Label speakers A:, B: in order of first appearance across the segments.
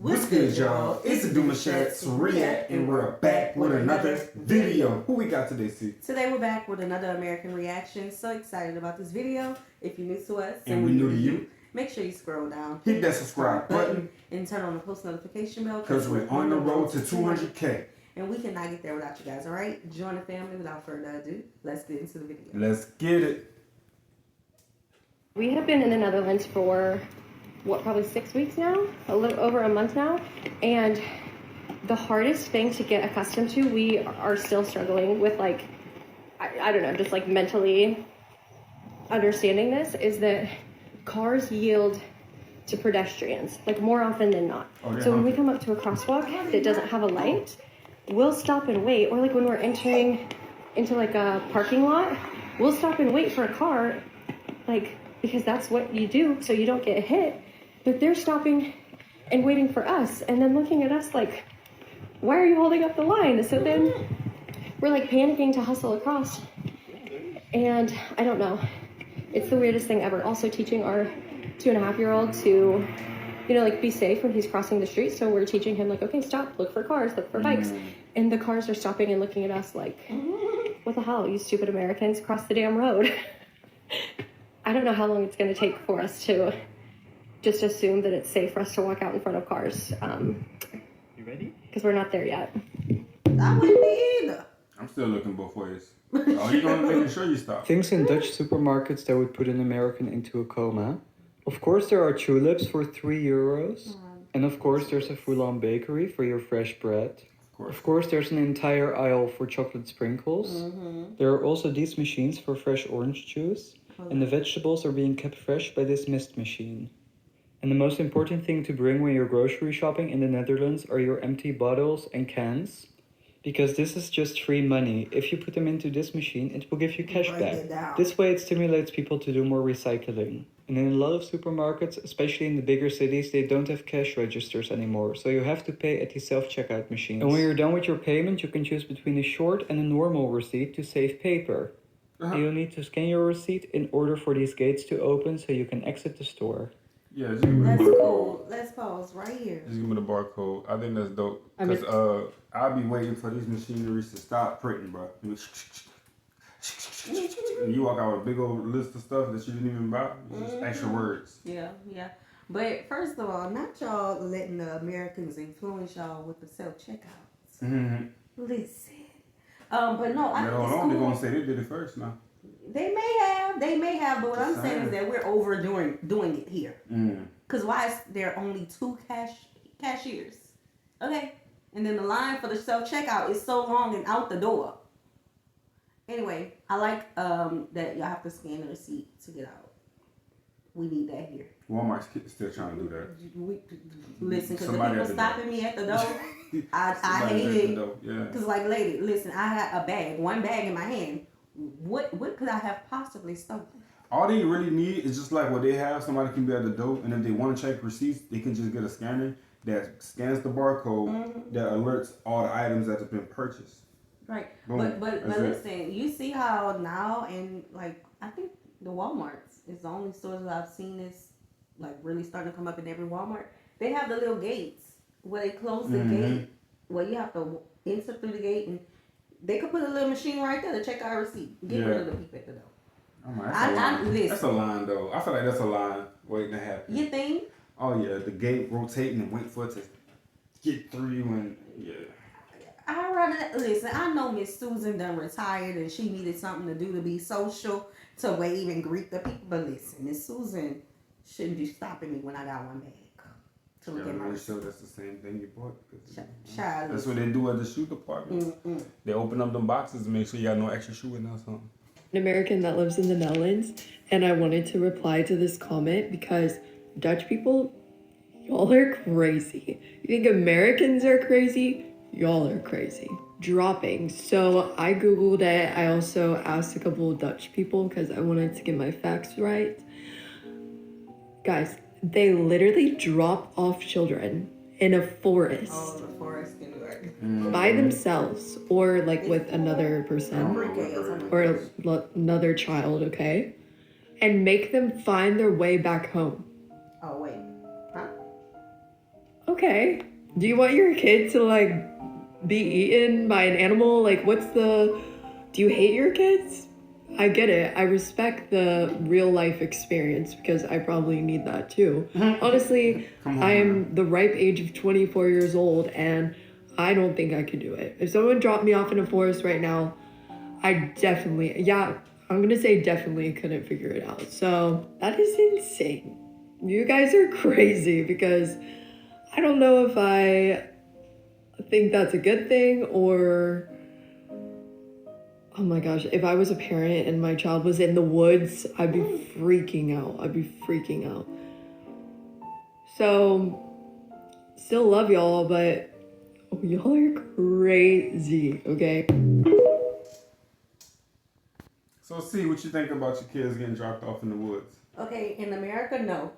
A: What's good, y'all? It's the Demouchets REACT, and we're back with another video. Who we got today, C?
B: Today we're back with another American reaction. So excited about this video. If you're new to us
A: and we new to you,
B: make sure you scroll down,
A: hit that subscribe button,
B: and turn on the post notification bell
A: because we're on the road to 200K.
B: And we cannot get there without you guys, alright? Join the family. Without further ado, let's get into the video.
A: Let's get it.
C: We have been in the Netherlands for probably 6 weeks now, a little over a month now, and the hardest thing to get accustomed to, we are still struggling with, like, I don't know, just like mentally understanding this, is that cars yield to pedestrians, like, more often than not. So when we come up to a crosswalk that doesn't have a light, we'll stop and wait, or like when we're entering into like a parking lot, we'll stop and wait for a car, like, because that's what you do so you don't get hit. But they're stopping and waiting for us and then looking at us like, why are you holding up the line? So then we're like panicking to hustle across. And I don't know, it's the weirdest thing ever. Also teaching our 2.5-year-old to, you know, like, be safe when he's crossing the street. So we're teaching him, like, okay, stop, look for cars, look for bikes. And the cars are stopping and looking at us like, what the hell, you stupid Americans, cross the damn road. I don't know how long it's going to take for us to just assume that it's safe for us to walk out in front of cars.
D: You ready?
C: Because we're not there yet.
B: I wouldn't be either.
A: I'm still looking both ways. Oh, you're going to make sure you stop.
D: Things in Dutch supermarkets that would put an American into a coma. Of course, there are tulips for €3. And of course, there's a full-on bakery for your fresh bread. Of course, there's an entire aisle for chocolate sprinkles. There are also these machines for fresh orange juice. And the vegetables are being kept fresh by this mist machine. And the most important thing to bring when you're grocery shopping in the Netherlands are your empty bottles and cans. Because this is just free money. If you put them into this machine, it will give you cash back. This way it stimulates people to do more recycling. And in a lot of supermarkets, especially in the bigger cities, they don't have cash registers anymore. So you have to pay at the self-checkout machines. And when you're done with your payment, you can choose between a short and a normal receipt to save paper. You'll need to scan your receipt in order for these gates to open so you can exit the store.
A: Yeah, just give me
B: That's
A: the barcode.
B: cool. Let's pause right here.
A: Just give me the barcode. I think that's dope. Because I'll be waiting for these machineries to stop printing, bro. You walk out with a big old list of stuff that you didn't even buy. Just extra words.
B: Yeah. But first of all, not y'all letting the Americans influence y'all with the self-checkouts. Listen. But no, I think it's cool.
A: They're going to say they did it first now.
B: They may have, but what I'm saying is that we're doing it here. Because why is there only 2 cashiers? Okay? And then the line for the self-checkout is so long and out the door. Anyway, I like that y'all have to scan the receipt to get out. We need that here.
A: Walmart's still trying to do that.
B: Listen, because the people stopping me at the door, I hate it. Because, like, lady, listen, I had one bag in my hand. What could I have possibly stolen?
A: All they really need is just like what they have. Somebody can be at the door, and if they want to check receipts, they can just get a scanner that scans the barcode that alerts all the items that have been purchased.
B: Right. Boom. But listen, you see how now, and like, I think the Walmarts is the only stores that I've seen this like really starting to come up in every Walmart. They have the little gates where they close the gate, where you have to enter through the gate, and they could put a little machine right there to check our receipt. Get rid of the people at the door.
A: Oh my, that's a line though. I feel like that's a line waiting to happen.
B: You think?
A: Oh yeah, the gate rotating and wait for it to get through you, and
B: I rather listen. I know Miss Susan done retired and she needed something to do to be social, to wave and greet the people. But listen, Miss Susan shouldn't be stopping me when I got one bag to look at my receipt.
A: Sure that's the same thing you bought.
B: Child,
A: that's what they do at the shoe department. They open up them boxes to make sure you got no extra shoe in there or something.
E: An American that lives in the Netherlands, and I wanted to reply to this comment because Dutch people, y'all are crazy. You think Americans are crazy? Y'all are crazy. Dropping. So I Googled it. I also asked a couple of Dutch people because I wanted to get my facts right. Guys, they literally drop off children in a forest.
B: Oh, the forest can work.
E: By themselves, or like with another person, or another child, okay? And make them find their way back home.
B: Oh, wait. Huh?
E: Okay. Do you want your kid to like be eaten by an animal? Like, do you hate your kids? I get it. I respect the real life experience because I probably need that too. Honestly, I am the ripe age of 24 years old and I don't think I could do it. If someone dropped me off in a forest right now, I definitely couldn't figure it out. So that is insane. You guys are crazy because I don't know if I think that's a good thing or, oh my gosh, if I was a parent and my child was in the woods, I'd be freaking out. So, still love y'all, but y'all are crazy, okay?
A: So see what you think about your kids getting dropped off in the woods.
B: Okay, in America, no.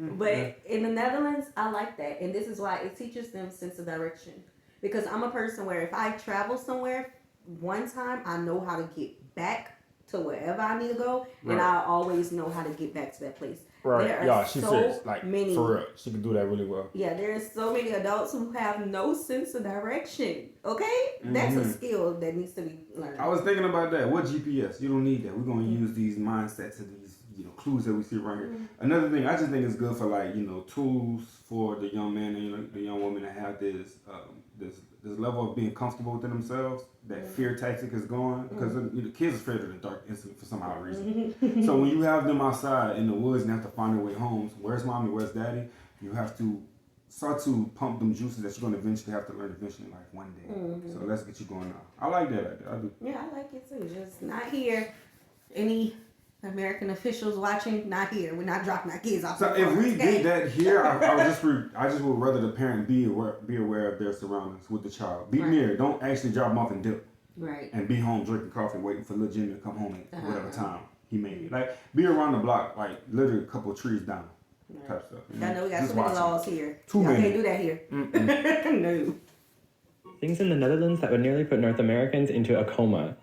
B: But in the Netherlands, I like that. And this is why it teaches them sense of direction. Because I'm a person where if I travel somewhere one time, I know how to get back to wherever I need to go. Right. And I always know how to get back to that place.
A: Right.
B: There are
A: Yeah, she's serious. Like,
B: many,
A: for real. She can do that really well.
B: Yeah, there's so many adults who have no sense of direction. Okay? That's a skill that needs to be learned.
A: I was thinking about that. What GPS? You don't need that. We're going to use these mindsets and these clues that we see right here. Another thing, I just think it's good for like, tools for the young man and the young woman to have this level of being comfortable within themselves. That fear tactic is gone because the kids are afraid of the dark instantly for some odd reason. So when you have them outside in the woods and have to find their way home, where's mommy, where's daddy? You have to start to pump them juices that you're going to eventually have to learn eventually, like one day. So let's get you going now. I like that. I do.
B: Yeah, I like it too. Just not here. Any American officials watching, not here. We're not dropping our kids off.
A: So if we did that here, I just would rather the parent be aware of their surroundings with the child. Be near. Don't actually drop them off and dip.
B: Right.
A: And be home drinking coffee, waiting for little Jimmy to come home at whatever time he made it. Like be around the block, like literally a couple of trees down, type stuff.
B: I know we got too many laws here.
A: Too many.
B: Can't do that here. No.
F: Things in the Netherlands that would nearly put North Americans into a coma.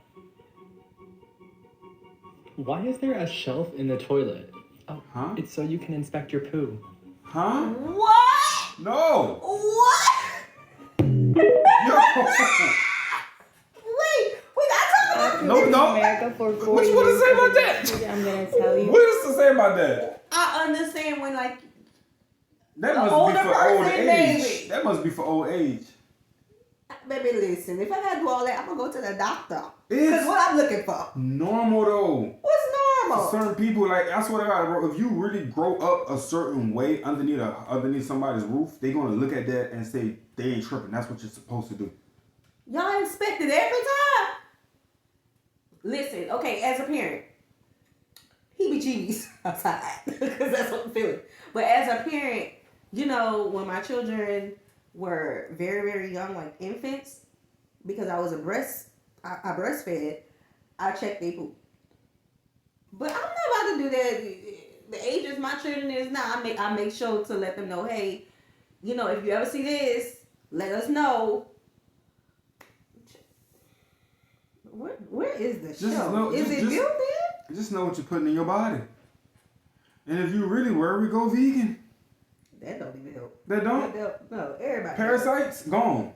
F: Why is there a shelf in the toilet? Oh, it's so you can inspect your poo.
A: Huh?
B: What?
A: No.
B: What?
A: Yo.
B: Wait, we gotta talk about
A: No.
G: America for 4
A: What
G: years.
A: you want to say about that?
G: I'm gonna tell you.
A: What is to say about that?
B: I understand when like
A: That must be for old age. That must be for old age.
B: Baby, listen. If I gotta do all that, I'm gonna go to the doctor. Because what I'm looking for.
A: Normal though.
B: What's normal?
A: Certain people, like I swear to God, bro, if you really grow up a certain way underneath somebody's roof, they gonna look at that and say they ain't tripping. That's what you're supposed to do.
B: Y'all inspect it every time. Listen, okay, as a parent, heebie-jeebies outside because that's what I'm feeling. But as a parent, when my children were very, very young, like infants, because I was I breastfed, I checked their poop. But I'm not about to do that. The ages my children is now, I make sure to let them know, hey, if you ever see this, let us know. Where is the show? Is it built in?
A: Just know what you're putting in your body. And if you really worry, go vegan.
B: That don't even help.
A: That don't?
B: No, everybody.
A: Parasites, gone.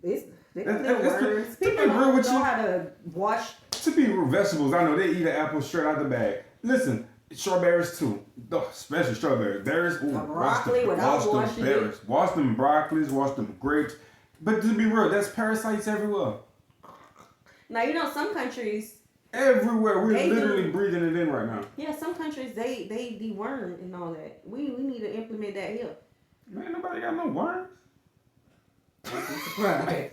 B: They're worms. People don't know how to wash.
A: To be real, vegetables, I know they eat an apple straight out the bag. Listen, strawberries too. Especially strawberries. Berries,
B: broccoli without washing
A: berries. Wash them broccolis, wash them grapes. But to be real, there's parasites everywhere.
B: Now, some countries...
A: Everywhere. We're literally breathing it in right now.
B: Yeah, some countries, they deworm and all that. We need to implement that here.
A: Man, nobody got no worms.
B: Right.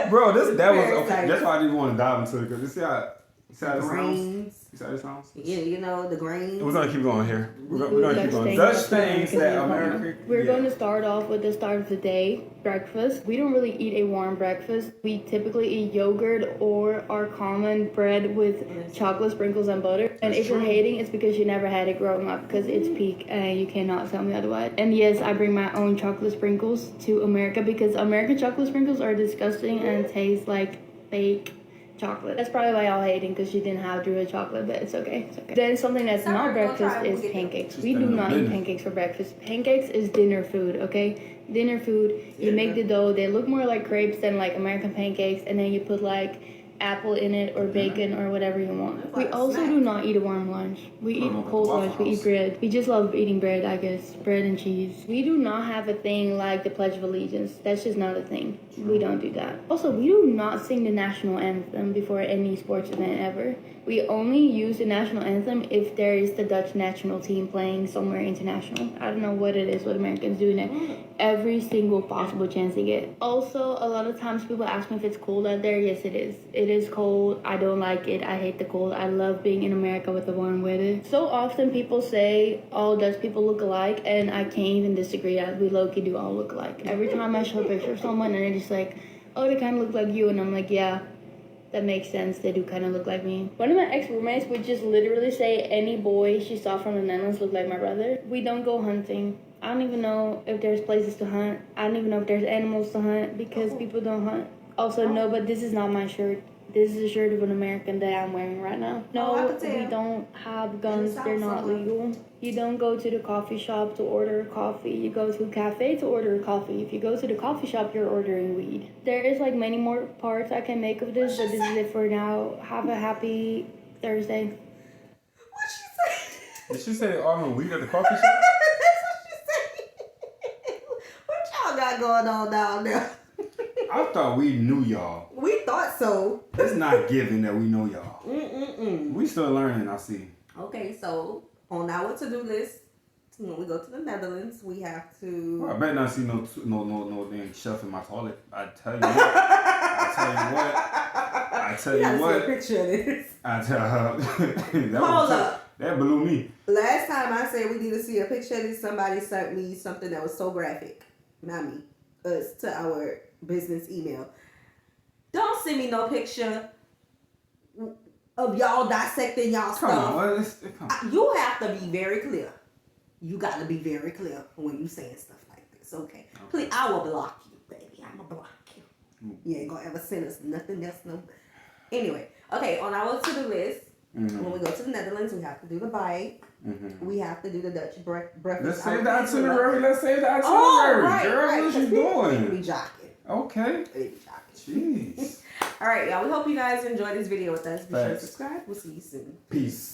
A: Bro, that was okay. That's why I didn't want to dive into it because you see how it sounds. You see how it sounds?
B: Yeah, the grains.
A: We're gonna keep going here. We're gonna keep going. Dutch things that America.
G: We're going to start off with the start of the day, breakfast. We don't really eat a warm breakfast. We typically eat yogurt or our common bread with chocolate sprinkles and butter. And if you're hating, it's because you never had it growing up because it's peak and you cannot tell me otherwise. And yes, I bring my own chocolate sprinkles to America because American chocolate sprinkles are disgusting and taste like fake chocolate. That's probably why y'all hating, because she didn't have Drew a chocolate, but it's okay. It's okay. Then something that's not breakfast is pancakes. We do not eat pancakes for breakfast. Pancakes is dinner food, okay? Dinner food. You make the dough. They look more like crepes than like American pancakes, and then you put like apple in it or bacon or whatever you want. We also do not eat a warm lunch. We eat a cold lunch. We eat bread. We just love eating bread, I guess. Bread and cheese. We do not have a thing like the Pledge of Allegiance. That's just not a thing. We don't do that. Also, we do not sing the national anthem before any sports event ever. We only use the national anthem if there is the Dutch national team playing somewhere international. I don't know what it is with Americans doing it every single possible chance they get. Also, a lot of times people ask me if it's cold out there. Yes, it is. It is cold. I don't like it. I hate the cold. I love being in America with the warm weather. So often people say all Dutch people look alike, and I can't even disagree that we low-key do all look alike. Every time I show a picture of someone and they're just like, oh, they kind of look like you, and I'm like, yeah, that makes sense. They do kind of look like me. One of my ex-roommates would just literally say any boy she saw from the Netherlands looked like my brother. We don't go hunting. I don't even know if there's places to hunt. I don't even know if there's animals to hunt because people don't hunt. Also, no, but this is not my shirt. This is a shirt of an American that I'm wearing right now. No, we don't have guns. They're not legal. You don't go to the coffee shop to order coffee. You go to a cafe to order coffee. If you go to the coffee shop, you're ordering weed. There is like many more parts I can make of this, but this is it for now. Have a happy Thursday.
B: What she say?
A: Did she say ordering weed at the coffee shop?
B: That's what she said. What y'all got going on down there?
A: I thought we knew y'all.
B: We thought so.
A: It's not given that we know y'all.
B: Mm-mm-mm.
A: We still learning, I see.
B: Okay, so on our to-do list, when we go to the Netherlands, we have to...
A: Well, I better not see no damn shelf in my toilet. I tell you what.
B: See a picture of this.
A: I tell her.
B: Hold up.
A: That blew me.
B: Last time I said we need to see a picture of this, somebody sent me something that was so graphic. Not me. Us to our business email. Don't send me no picture of y'all dissecting y'all stuff. You have to be very clear. You got to be very clear when you saying stuff like this. Okay. Please, I will block you, baby. I'm going to block you. You ain't going to ever send us nothing else. No. Anyway. Okay. On our to-do list, when we go to the Netherlands, we have to do the bike. We have to do the Dutch breakfast.
A: Let's save the itinerary.
B: Oh, right,
A: girl.
B: right.
A: What you doing?
B: We be jocking.
A: Okay.
B: We be jocking.
A: Jeez.
B: All right, y'all. We hope you guys enjoyed this video with us. Be sure to subscribe. We'll see you soon.
A: Peace.